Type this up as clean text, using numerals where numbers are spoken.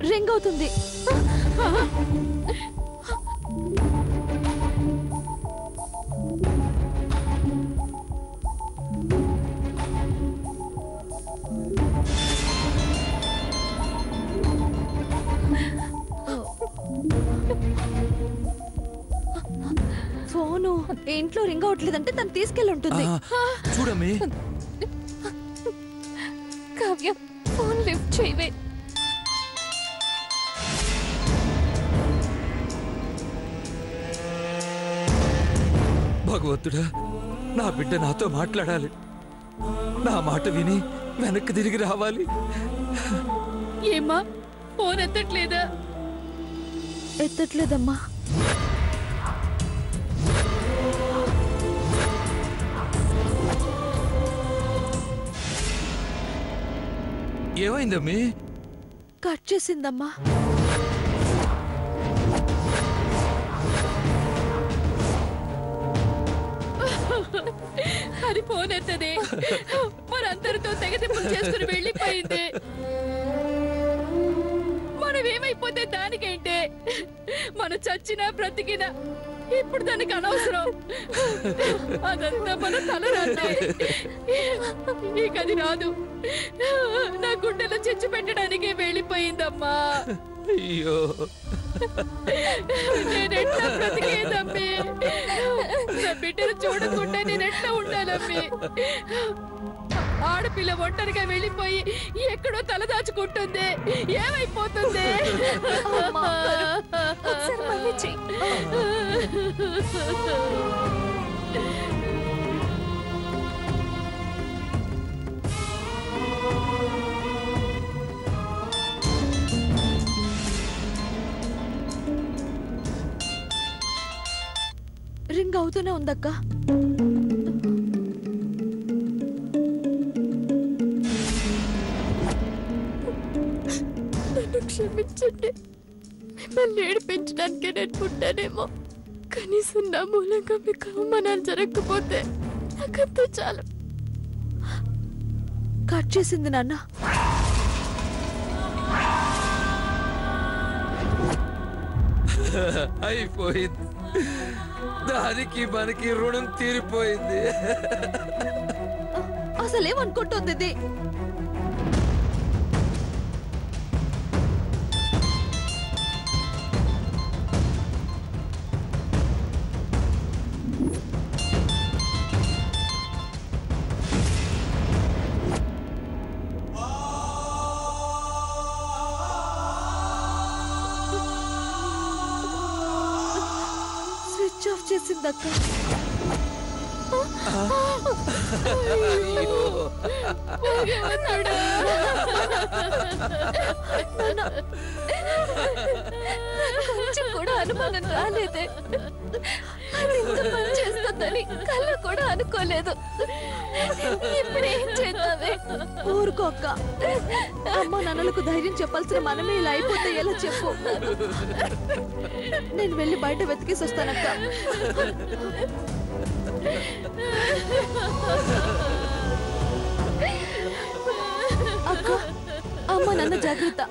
Ring అవుతుంది. Phone ఇంట్లో ring అవట్లేదంటే తను తీసుకెళ్ళి ఉంటుంది. చూడమ్మి. కావ్య, ఫోన్ లిఫ్ట్ చేయవే. భగవంతుడా, నా బిడ్డ నాతో మాట్లాడాలి. నా మాట విని వెనక్కి తిరిగి రావాలి. ఏమ్మా, ఫోన్ ఎత్తట్లేదా? ఎత్తట్లేదమ్మా. ఏమైందమ్మీ? కట్ చేసిందమ్మా. అది ఫోన్ ఎత్తదే, మనందరితో తెగతింపులు చేసుకుని వెళ్ళిపోయింది. మనం ఏమైపోతే దానికేంటే, మనం చచ్చినా బ్రతికినా ఇప్పుడు దానికి అనవసరం. అదంతా మన తలరాతే. ఇక అది రాదు. నా గుండెలో చిచ్చు పెట్టడానికి వెళ్ళిపోయిందమ్మా. అయ్యో, నేనెట్లా బ్రతికేదమ్మి? నా బిడ్డను చూడకుండా నేనెట్లా ఉండాలమ్మి? ఆడపిల్ల ఒంటరిగా వెళ్ళిపోయి ఎక్కడో తలదాచుకుంటుంది. ఏమైపోతుంది? రింగ్ అవుతూనే ఉందక్క. నన్ను క్షమించండి. మిమ్మల్ని ఏడిపించడానికే నేను పుట్టానేమో. కనీసం నా మూలంగా మీకు అవమానాలు జరగకపోతే నాకంతా చాలు. కట్ చేసింది నాన్న. అయిపోయింది. దానికి మనకి రుణం తీరిపోయింది. అసలేమనుకుంటుంది? స్విచ్ ఆఫ్ చేసిందక్క. కొంచెం కూడా అనుమానం రాలేదే. చేస్తుందని కళ్ళ కూడా అనుకోలేదు. ఇప్పుడేం చేద్దామే? ఊరుకో అక్క. అమ్మ నాన్నలకు ధైర్యం చెప్పాల్సిన మనమే ఇలా అయిపోతే ఎలా చెప్పు? నేను వెళ్ళి బయట వెతికేసి వస్తానక్క. అక్క, అమ్మ నాన్న జాగ్రత్త.